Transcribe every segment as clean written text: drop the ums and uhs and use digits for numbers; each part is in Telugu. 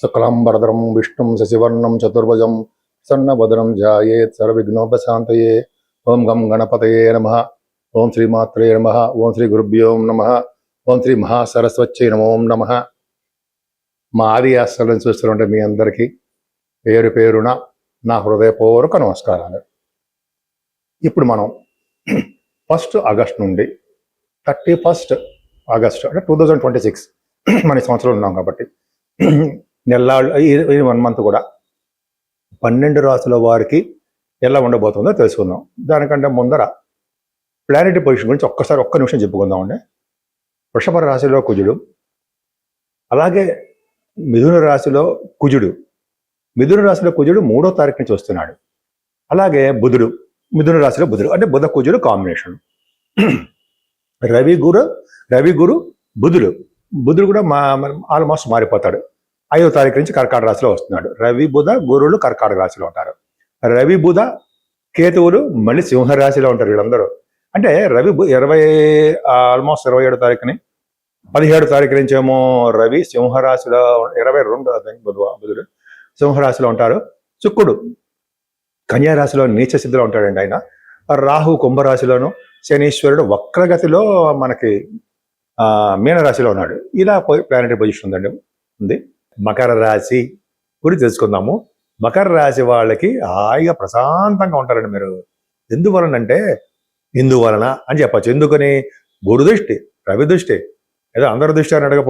శుక్లాంబరధరం విష్ణుం శశివర్ణం చతుర్భుజం సన్నవదనం ధ్యాయేత్ సర్వవిఘ్నోపశాంతయే. ఓం గం గణపతయే నమః. ఓం శ్రీమాత్రే నమః. ఓం శ్రీ గురుభ్యో నమః. ఓం శ్రీ మహాసరస్వత్యై నమో నమః. మా ఆది ఆశ్రమం చూస్తున్నట్టు మీ అందరికీ పేరు పేరున నా హృదయపూర్వక నమస్కారాలు. ఇప్పుడు మనం 1 ఆగస్ట్ నుండి 31 ఆగస్టు అంటే 2026 మన సంవత్సరంలో ఉన్నాం కాబట్టి నెల్లాళ్ళు ఈ 1 మంత్ కూడా 12 రాశుల వారికి ఎలా ఉండబోతుందో తెలుసుకుందాం. దానికంటే ముందర ప్లానెటరీ పొజిషన్ గురించి ఒక్క నిమిషం చెప్పుకుందామండి. వృషభ రాశిలో కుజుడు, అలాగే మిథున రాశిలో కుజుడు. మిథున రాశిలో కుజుడు 3వ తారీఖు నుంచి వస్తున్నాడు. అలాగే బుధుడు, మిథున రాశిలో బుధుడు అంటే బుధ కుజుడు కాంబినేషన్. రవి గురు బుధుడు కూడా ఆల్మోస్ట్ మారిపోతాడు. 5వ తారీఖు నుంచి కర్కాటక రాశిలో వస్తున్నాడు. రవి బుధ గురువులు కర్కాటక రాశిలో ఉంటారు. రవి బుధ కేతువులు మళ్ళీ సింహరాశిలో ఉంటారు. వీళ్ళందరూ అంటే రవి ఆల్మోస్ట్ 27వ తారీఖుని 17వ తారీఖు నుంచి ఏమో రవి సింహరాశిలో 22 బుధుడు సింహరాశిలో ఉంటారు. శుక్రుడు కన్యారాశిలో నీచ స్థితిలో ఉంటాడండి ఆయన. రాహు కుంభరాశిలోను, శనీశ్వరుడు వక్రగతిలో మనకి మీనరాశిలో ఉన్నాడు. ఇలా ప్లానెటరీ పొజిషన్ ఉంది. మకర రాశి గురించి తెలుసుకుందాము. మకర రాశి వాళ్ళకి హాయిగా ప్రశాంతంగా ఉంటారండి మీరు. ఎందువలన అని చెప్పచ్చు. ఎందుకని? గురు దృష్టి, రవి దృష్టి, ఏదో అందరి దృష్టి అన్నట్టుగా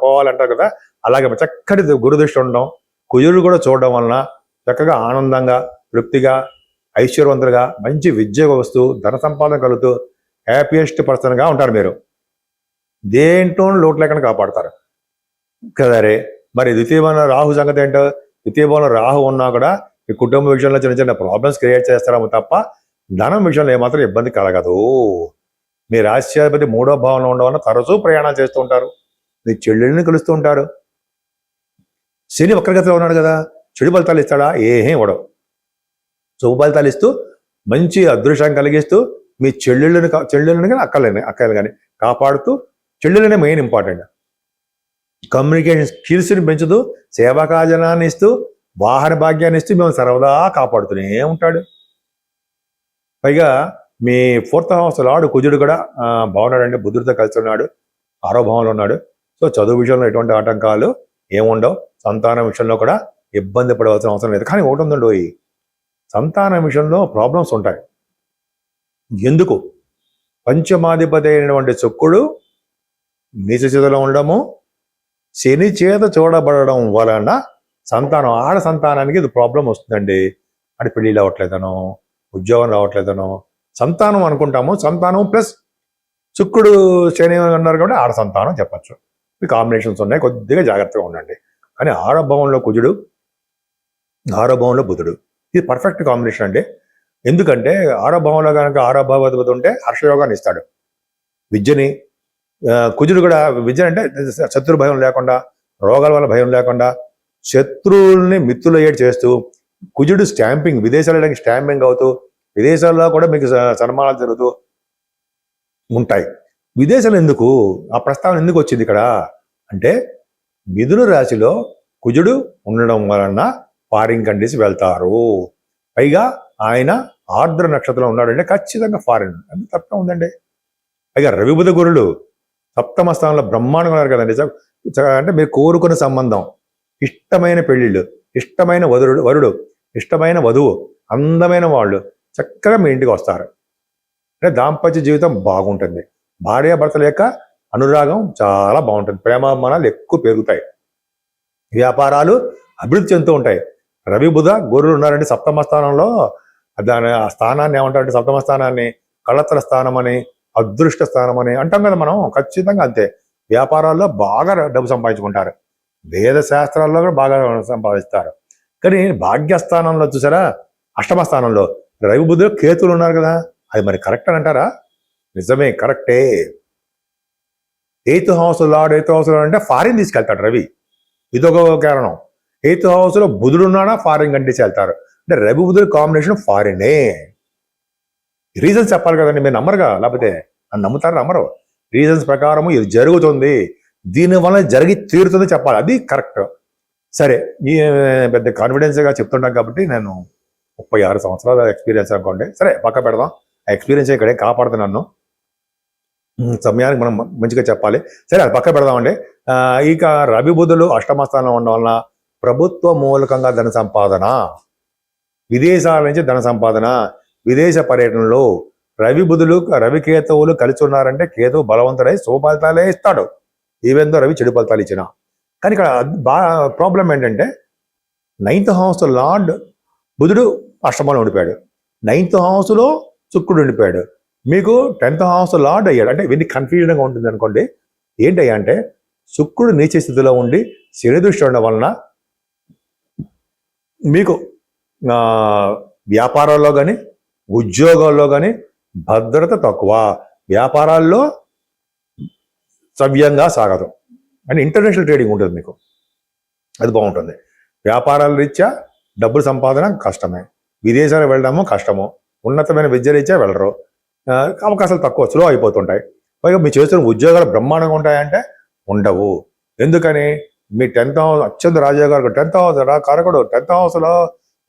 పోవాలంటారు కదా, అలాగే చక్కటి గురు దృష్టి ఉండడం, కుజుడు కూడా చూడడం వలన చక్కగా ఆనందంగా, తృప్తిగా, ఐశ్వర్యవంతులుగా, మంచి విద్య వస్తూ, ధన సంపాదన కలుగుతూ హ్యాపీయెస్ట్ పర్సన్గా ఉంటారు మీరు. దేంట్లో లోటు లేకుండా కాపాడతారు కదరే. మరి ద్వితీయమైన రాహు సంగతి ఏంటో? ద్వితీయమైన రాహు ఉన్నా కూడా ఈ కుటుంబ విషయంలో చిన్న చిన్న ప్రాబ్లమ్స్ క్రియేట్ చేస్తారేమో తప్ప ధనం విషయంలో ఏమాత్రం ఇబ్బంది కలగదు. మీ రాశ్యాధిపతి 3వ భావంలో ఉండడం వల్ల తరచూ ప్రయాణాలు చేస్తూ ఉంటారు. మీ చెల్లెళ్ళని కలుస్తూ ఉంటారు. శని వక్రగతిలో ఉన్నాడు కదా, చెడు ఫలితాలు ఇస్తాడా? ఏమీ ఇవ్వడం. శుభ ఫలితాలు ఇస్తూ మంచి అదృష్టం కలిగిస్తూ మీ చెల్లెళ్ళని కానీ అక్కలు కానీ కాపాడుతూ, చెల్లెలనే మెయిన్ ఇంపార్టెంట్. కమ్యూనికేషన్ స్కిల్స్ని పెంచుతూ, సేవాకాజనాన్ని ఇస్తూ, వాహన భాగ్యాన్ని ఇస్తూ మేము సర్వదా కాపాడుతూనే ఉంటాడు. పైగా మీ 4th హౌస్ లార్డ్ కుజుడు కూడా బాగున్నాడండి. బుధుడితో కలిసి ఉన్నాడు, 6వ భావంలో ఉన్నాడు. సో చదువు విషయంలో ఎటువంటి ఆటంకాలు ఏముండవు. సంతానం విషయంలో కూడా ఇబ్బంది పడవలసిన అవసరం లేదు. కానీ ఒకటి ఉందండి, సంతానం విషయంలో ప్రాబ్లమ్స్ ఉంటాయి. ఎందుకు? పంచమాధిపతి అయినటువంటి శుక్రుడు నీచ స్థితిలో ఉండడము, శని చేత చూడబడడం వలన ఆడ సంతానానికి ఇది ప్రాబ్లం వస్తుందండి. అది పెళ్ళిళ్ళు అవ్వట్లేదనో, ఉద్యోగం రావట్లేదనో, సంతానం అనుకుంటాము. సంతానం ప్లస్ శుక్రుడు శని అన్నారు కాబట్టి ఆడ సంతానం చెప్పచ్చు. ఈ కాంబినేషన్స్ ఉన్నాయి, కొద్దిగా జాగ్రత్తగా ఉండండి. కానీ 6వ భావంలో కుజుడు, 6వ భావంలో బుధుడు, ఇది పర్ఫెక్ట్ కాంబినేషన్ అండి. ఎందుకంటే 6వ భావంలో కనుక 6వ భావాధిపతి ఉంటే హర్షయోగాన్ని ఇస్తాడు. విద్యని, కుజుడు కూడా విద్య అంటే శత్రు భయం లేకుండా, రోగాల వల్ల భయం లేకుండా, శత్రువుల్ని మిత్రులయ్యేట్ చేస్తూ, కుజుడు స్టాంపింగ్, విదేశాలకి స్టాంపింగ్ అవుతూ, విదేశాల్లో కూడా మీకు సన్మానాలు జరుగుతూ ఉంటాయి. విదేశాలు ఎందుకు, ఆ ప్రస్తావన ఎందుకు వచ్చింది ఇక్కడ అంటే, మిథున రాశిలో కుజుడు ఉండడం వలన ఫారిన్ కంట్రీస్ వెళ్తారు. పైగా ఆయన ఆర్ద్ర నక్షత్రంలో ఉన్నాడంటే ఖచ్చితంగా ఫారిన్ అంటే తప్ప ఉందండి. పైగా రవి బుధ గురులు 7వ స్థానంలో బ్రహ్మాండంగా ఉన్నారు కదండి. అంటే మీరు కోరుకున్న సంబంధం, ఇష్టమైన పెళ్ళిళ్ళు, ఇష్టమైన వరుడు, ఇష్టమైన వధువు, అందమైన వాళ్ళు చక్కగా మీ ఇంటికి వస్తారు. అంటే దాంపత్య జీవితం బాగుంటుంది. భార్యాభర్తల యొక్క అనురాగం చాలా బాగుంటుంది. ప్రేమాభిమానాలు ఎక్కువ పెరుగుతాయి. వ్యాపారాలు అభివృద్ధి చెందుతూ ఉంటాయి. రవి బుధ గురులు ఉన్నారంటే 7వ స్థానంలో. దాని ఆ స్థానాన్ని ఏమంటారంటే 7వ స్థానాన్ని కళత్ర స్థానం అని, అదృష్ట స్థానం అని అంటాం కదా మనం. ఖచ్చితంగా అంతే. వ్యాపారాల్లో బాగా డబ్బు సంపాదించుకుంటారు. వేద శాస్త్రాల్లో కూడా బాగా సంపాదిస్తారు. కానీ భాగ్యస్థానంలో చూసారా, 8వ స్థానంలో రవి బుధులు కేతువులు ఉన్నారు కదా, అది మరి కరెక్ట్ అని అంటారా? నిజమే, కరెక్టే. 8th హౌస్ అంటే ఫారిన్ తీసుకెళ్తాడు రవి. ఇదొక కారణం. 8th హౌస్లో బుధుడు ఉన్నాడా ఫారిన్ కంట్రీస్ వెళ్తారు. అంటే రవి బుధుడు కాంబినేషన్ ఫారినే. రీజన్స్ చెప్పాలి కదండి, మీరు నమ్మరుగా, లేకపోతే నమ్ముతారు నమ్మరు. రీజన్స్ ప్రకారము ఇది జరుగుతుంది, దీనివల్ల జరిగి తీరుతుంది చెప్పాలి, అది కరెక్ట్. సరే, ఈ పెద్ద కాన్ఫిడెన్స్గా చెప్తుంటాం కాబట్టి నేను 36 సంవత్సరాల ఎక్స్పీరియన్స్ అనుకోండి. సరే పక్క పెడదాం. ఆ ఎక్స్పీరియన్స్ ఇక్కడే కాపాడుతుంది నన్ను. సమయానికి మనం మంచిగా చెప్పాలి. సరే అది పక్క పెడదామండి. ఇక రవి బుధులు అష్టమస్థానంలో ఉండడం వలన ప్రభుత్వ మూలకంగా ధన సంపాదన, విదేశాల నుంచి ధన సంపాదన, విదేశ పర్యటనలో రవి బుధులు రవి కేతువులు కలిసి ఉన్నారంటే కేతువు బలవంతుడై శుభఫలితాలే ఇస్తాడు, ఈవెందో రవి చెడు ఫలితాలు ఇచ్చిన. కానీ ఇక్కడ ప్రాబ్లం ఏంటంటే 9th హౌస్ లార్డ్ బుధుడు అష్టమంలో ఉండిపోయాడు, 9th హౌస్లో శుక్రుడు ఉండిపోయాడు, మీకు 10th హౌస్ లార్డ్ అయ్యాడు. అంటే ఇవన్నీ కన్ఫ్యూజన్గా ఉంటుంది అనుకోండి. ఏంటయ్యా అంటే శుక్రుడు నీచ స్థితిలో ఉండి శని దృష్టి ఉండడం వలన మీకు వ్యాపారాల్లో కానీ ఉద్యోగాల్లో కానీ భద్రత తక్కువ, వ్యాపారాల్లో సవ్యంగా సాగదు. అంటే ఇంటర్నేషనల్ ట్రేడింగ్ ఉంటుంది మీకు, అది బాగుంటుంది. వ్యాపారాల రీత్యా డబ్బులు సంపాదన కష్టమే, విదేశాలకు వెళ్ళడము కష్టము, ఉన్నతమైన విద్య రీత్యా వెళ్ళరు, అవకాశాలు తక్కువ, స్లో అయిపోతుంటాయి. పైగా మీరు చేస్తున్న ఉద్యోగాలు బ్రహ్మాండంగా ఉంటాయంటే ఉండవు. ఎందుకని మీ 10th హౌస్ అత్యంత రాజా గారు 10th హౌస్ కారకుడు, 10th హౌస్లో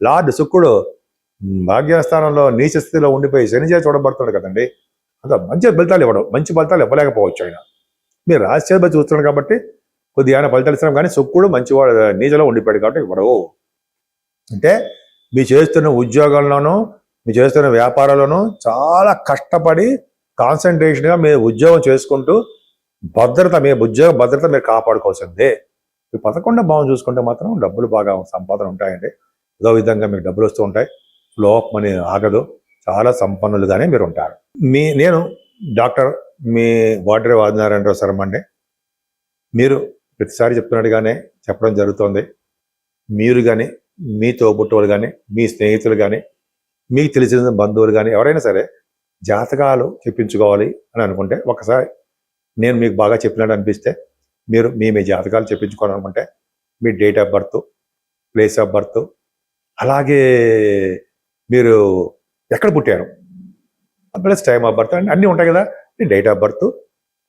లార్డ్ శుక్రుడు భాగ్యస్థానంలో నీచ స్థితిలో ఉండిపోయి శని చేసి చూడబడుతున్నాడు కదండి. అంత మంచి ఫలితాలు ఇవ్వడం, మంచి ఫలితాలు ఇవ్వలేకపోవచ్చు ఆయన. మీరు రాశిచేత చూస్తున్నారు కాబట్టి కొద్దిగా ఫలితాలు ఇస్తున్నాం, కానీ శుక్రుడు మంచివాడు నీచలో ఉండిపోయాడు కాబట్టి ఇవ్వడు. అంటే మీరు చేస్తున్న ఉద్యోగంలోనూ మీరు చేస్తున్న వ్యాపారాల్లోనూ చాలా కష్టపడి కాన్సన్ట్రేషన్గా మీరు ఉద్యోగం చేసుకుంటూ భద్రత, మీ ఉద్యోగ భద్రత మీరు కాపాడుకోవాల్సిందే. ఈ 11 భావం చూసుకుంటే మాత్రం డబ్బులు బాగా సంపాదన ఉంటాయండి. ఏదో విధంగా మీకు డబ్బులు వస్తూ ఉంటాయి, ఫ్లో ఆఫ్ మనీ ఆగదు, చాలా సంపన్నులుగానే మీరు ఉంటారు. నేను డాక్టర్ మీ వాడ్రే వాదినారాయణరావు శర్మ అండి. మీరు ప్రతిసారి చెప్తున్నట్టుగానే చెప్పడం జరుగుతుంది. మీరు కానీ, మీ తోబుట్టువులు కానీ, మీ స్నేహితులు కానీ, మీకు తెలిసిన బంధువులు కానీ ఎవరైనా సరే జాతకాలు చెప్పించుకోవాలి అని అనుకుంటే, ఒకసారి నేను మీకు బాగా చెప్పినట్టు అనిపిస్తే మీరు మీ జాతకాలు చెప్పించుకోవాలనుకుంటే మీ date of birth, place of birth, అలాగే మీరు ఎక్కడ పుట్టారు ప్లస్ టైమ్ ఆఫ్ బర్త్ అన్నీ ఉంటాయి కదా. Date of birth,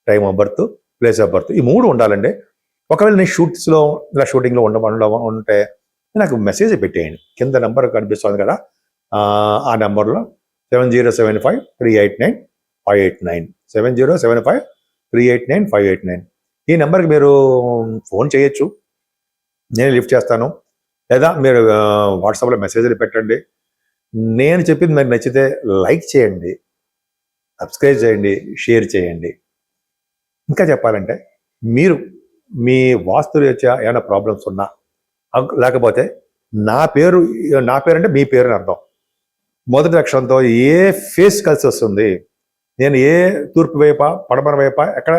time of birth, place of birth, ఈ 3 ఉండాలండి. ఒకవేళ నేను షూట్స్లో ఇలా షూటింగ్లో ఉంటే నాకు మెసేజ్ పెట్టేయండి. కింద నెంబర్ కనిపిస్తుంది కదా, ఆ నెంబర్లో 7075389589 7075389589 ఈ నెంబర్కి మీరు ఫోన్ చేయొచ్చు, నేను లిఫ్ట్ చేస్తాను. లేదా మీరు వాట్సాప్లో మెసేజ్లు పెట్టండి. నేను చెప్పింది మీకు నచ్చితే లైక్ చేయండి, సబ్స్క్రైబ్ చేయండి, షేర్ చేయండి. ఇంకా చెప్పాలంటే మీరు మీ వాస్తు రీత్యా ఏమైనా ప్రాబ్లమ్స్ ఉన్నా, లేకపోతే నా పేరు అంటే మీ పేరు అని అర్థం, మొదటి అక్షరంతో ఏ ఫేస్ కలిసి వస్తుంది, నేను ఏ తూర్పు వైప, పడమర వైప, ఎక్కడ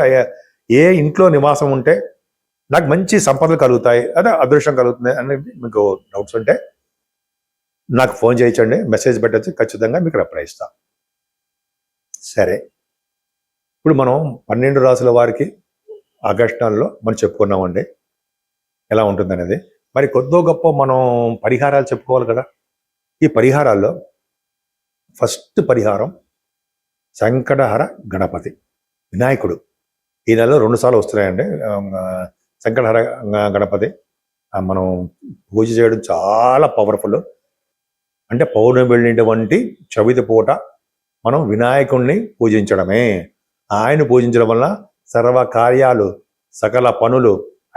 ఏ ఇంట్లో నివాసం ఉంటే నాకు మంచి సంపదలు కలుగుతాయి, అదే అదృష్టం కలుగుతుంది అనేది మీకు డౌట్స్ ఉంటే నాకు ఫోన్ చేయించండి, మెసేజ్ పెట్టచ్చు, ఖచ్చితంగా మీకు రిప్లై ఇస్తాను. సరే, ఇప్పుడు మనం 12 రాసుల వారికి ఆగస్టు నెలలో మనం చెప్పుకున్నామండి ఎలా ఉంటుందనేది. మరి కొద్దో గొప్ప మనం పరిహారాలు చెప్పుకోవాలి కదా. ఈ పరిహారాల్లో ఫస్ట్ పరిహారం సంకటహర గణపతి, వినాయకుడు. ఈ నెలలో 2 సార్లు వస్తున్నాయండి సంకటహర గణపతి. మనం పూజ చేయడం చాలా పవర్ఫుల్. అంటే పౌర్ణమి వెళ్ళినటువంటి చవితి పూట మనం వినాయకుడిని పూజించడమే. ఆయన పూజించడం వల్ల సర్వ కార్యాలు, సకల పనులు,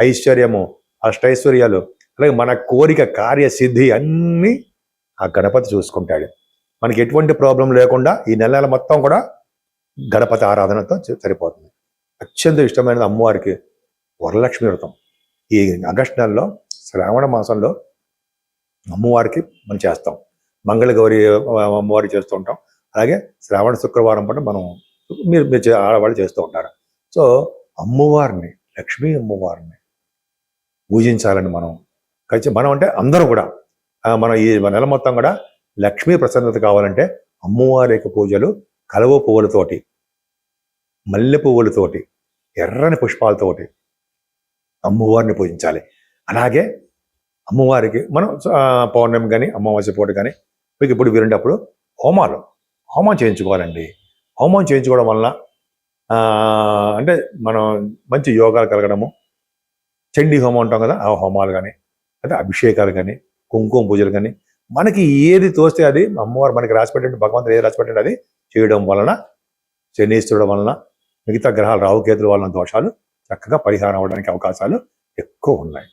ఐశ్వర్యము, అష్టైశ్వర్యాలు, అలాగే మన కోరిక కార్యసిద్ధి అన్నీ ఆ గణపతి చూసుకుంటాడు. మనకి ఎటువంటి ప్రాబ్లం లేకుండా ఈ నెల మొత్తం కూడా గణపతి ఆరాధనతో సరిపోతుంది. అత్యంత ఇష్టమైనది అమ్మవారికి వరలక్ష్మి వ్రతం. ఈ ఆగస్టు నెలలో శ్రావణ మాసంలో అమ్మవారికి మనం చేస్తాం, మంగళగౌరి అమ్మవారి చేస్తూ ఉంటాం. అలాగే శ్రావణ శుక్రవారం పాటు మీరు ఆడవాళ్ళు చేస్తూ ఉంటారు. సో అమ్మవారిని, లక్ష్మీ అమ్మవారిని పూజించాలని మనం అంటే అందరూ కూడా మనం ఈ నెల మొత్తం కూడా లక్ష్మీ ప్రసన్నత కావాలంటే అమ్మవారి యొక్క పూజలు కలువ పువ్వులతోటి, మల్లె పువ్వులతోటి, ఎర్రని పుష్పాలతోటి అమ్మవారిని పూజించాలి. అలాగే అమ్మవారికి మనం పౌర్ణమి కానీ అమావాస్య పూట కానీ మీకు ఇప్పుడు వీరుండేప్పుడు హోమం చేయించుకోవాలండి. హోమం చేయించుకోవడం వలన అంటే మనం మంచి యోగాలు కలగడము, చండీ హోమం ఉంటాం కదా, ఆ హోమాలు కానీ, అదే అభిషేకాలు కానీ కుంకుమ పూజలు కానీ మనకి ఏది తోస్తే అది అమ్మవారు మనకి రాసిపెట్టే భగవంతుడు ఏది రాసిపెట్టే అది చేయడం వలన శనీశ్వరుడు వలన మిగతా గ్రహాలు రాహుకేతుల వలన దోషాలు చక్కగా పరిహారం అవ్వడానికి అవకాశాలు ఎక్కువ ఉన్నాయి.